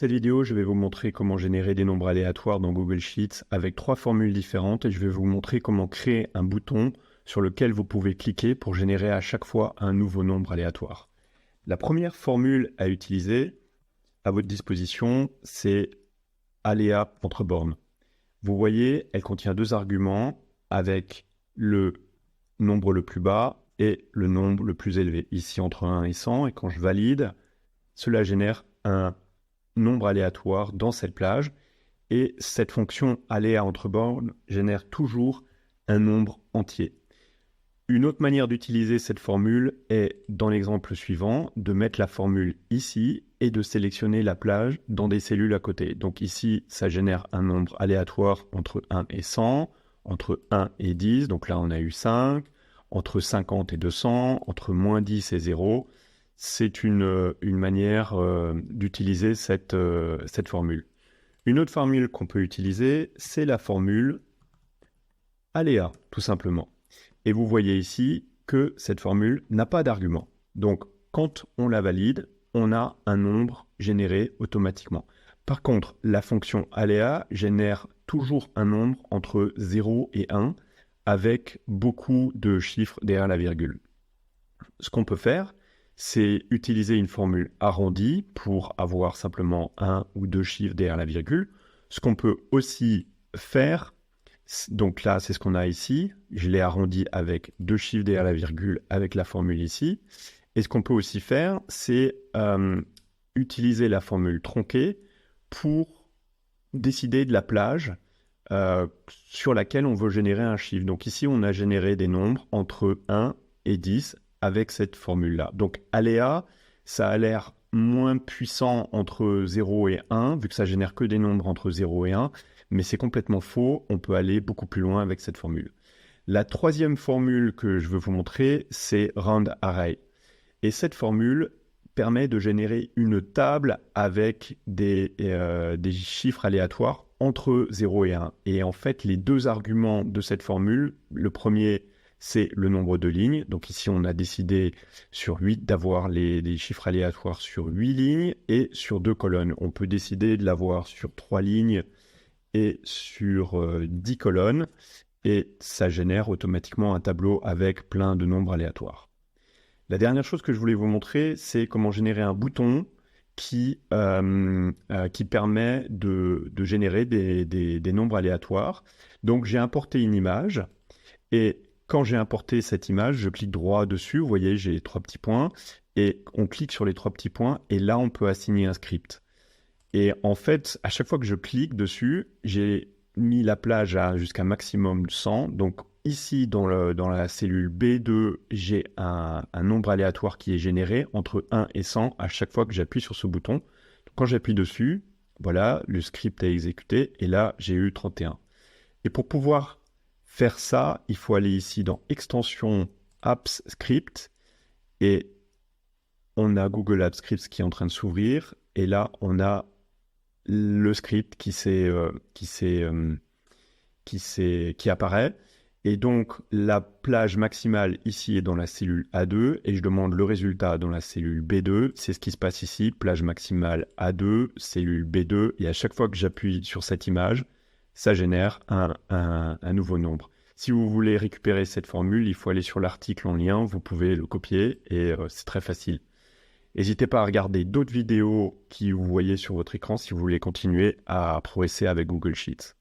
Cette vidéo, je vais vous montrer comment générer des nombres aléatoires dans Google Sheets avec 3 formules différentes et je vais vous montrer comment créer un bouton sur lequel vous pouvez cliquer pour générer à chaque fois un nouveau nombre aléatoire. La première formule à utiliser à votre disposition, c'est aléa entre bornes. Vous voyez, elle contient 2 arguments avec le nombre le plus bas et le nombre le plus élevé, ici entre 1 et 100, et quand je valide, cela génère un nombre aléatoire dans cette plage, et cette fonction aléa entre bornes génère toujours un nombre entier. Une autre manière d'utiliser cette formule est, dans l'exemple suivant, de mettre la formule ici et de sélectionner la plage dans des cellules à côté. Donc ici, ça génère un nombre aléatoire entre 1 et 100, entre 1 et 10, donc là on a eu 5, entre 50 et 200, entre moins 10 et 0. C'est une manière d'utiliser cette formule. Une autre formule qu'on peut utiliser, c'est la formule aléa, tout simplement. Et vous voyez ici que cette formule n'a pas d'argument. Donc, quand on la valide, on a un nombre généré automatiquement. Par contre, la fonction aléa génère toujours un nombre entre 0 et 1 avec beaucoup de chiffres derrière la virgule. Ce qu'on peut faire, c'est utiliser une formule arrondie pour avoir simplement un ou deux chiffres derrière la virgule. Ce qu'on peut aussi faire, donc là, c'est ce qu'on a ici. Je l'ai arrondi avec deux chiffres derrière la virgule avec la formule ici. Et ce qu'on peut aussi faire, c'est utiliser la formule tronquée pour décider de la plage sur laquelle on veut générer un chiffre. Donc ici, on a généré des nombres entre 1 et 10 avec cette formule-là. Donc aléa, ça a l'air moins puissant entre 0 et 1, vu que ça génère que des nombres entre 0 et 1, mais c'est complètement faux, on peut aller beaucoup plus loin avec cette formule. La troisième formule que je veux vous montrer, c'est round array. Et cette formule permet de générer une table avec des chiffres aléatoires entre 0 et 1. Et en fait, les deux arguments de cette formule, le premier, c'est le nombre de lignes. Donc ici, on a décidé sur 8 d'avoir des chiffres aléatoires sur 8 lignes et sur 2 colonnes. On peut décider de l'avoir sur 3 lignes et sur 10 colonnes. Et ça génère automatiquement un tableau avec plein de nombres aléatoires. La dernière chose que je voulais vous montrer, c'est comment générer un bouton qui permet de générer des nombres aléatoires. Donc j'ai importé une image et quand j'ai importé cette image, je clique droit dessus, vous voyez j'ai 3 petits points et on clique sur les 3 petits points et là on peut assigner un script. Et en fait, à chaque fois que je clique dessus, j'ai mis la plage à jusqu'à maximum 100. Donc ici, dans la cellule B2, j'ai un nombre aléatoire qui est généré entre 1 et 100 à chaque fois que j'appuie sur ce bouton. Donc, quand j'appuie dessus, voilà, le script est exécuté et là, j'ai eu 31. Et pour pouvoir faire ça, il faut aller ici dans Extension Apps Script et on a Google Apps Script qui est en train de s'ouvrir et là, on a le script qui apparaît. Et donc, la plage maximale ici est dans la cellule A2 et je demande le résultat dans la cellule B2. C'est ce qui se passe ici, plage maximale A2, cellule B2. Et à chaque fois que j'appuie sur cette image, ça génère un nouveau nombre. Si vous voulez récupérer cette formule, il faut aller sur l'article en lien, vous pouvez le copier et c'est très facile. N'hésitez pas à regarder d'autres vidéos que vous voyez sur votre écran si vous voulez continuer à progresser avec Google Sheets.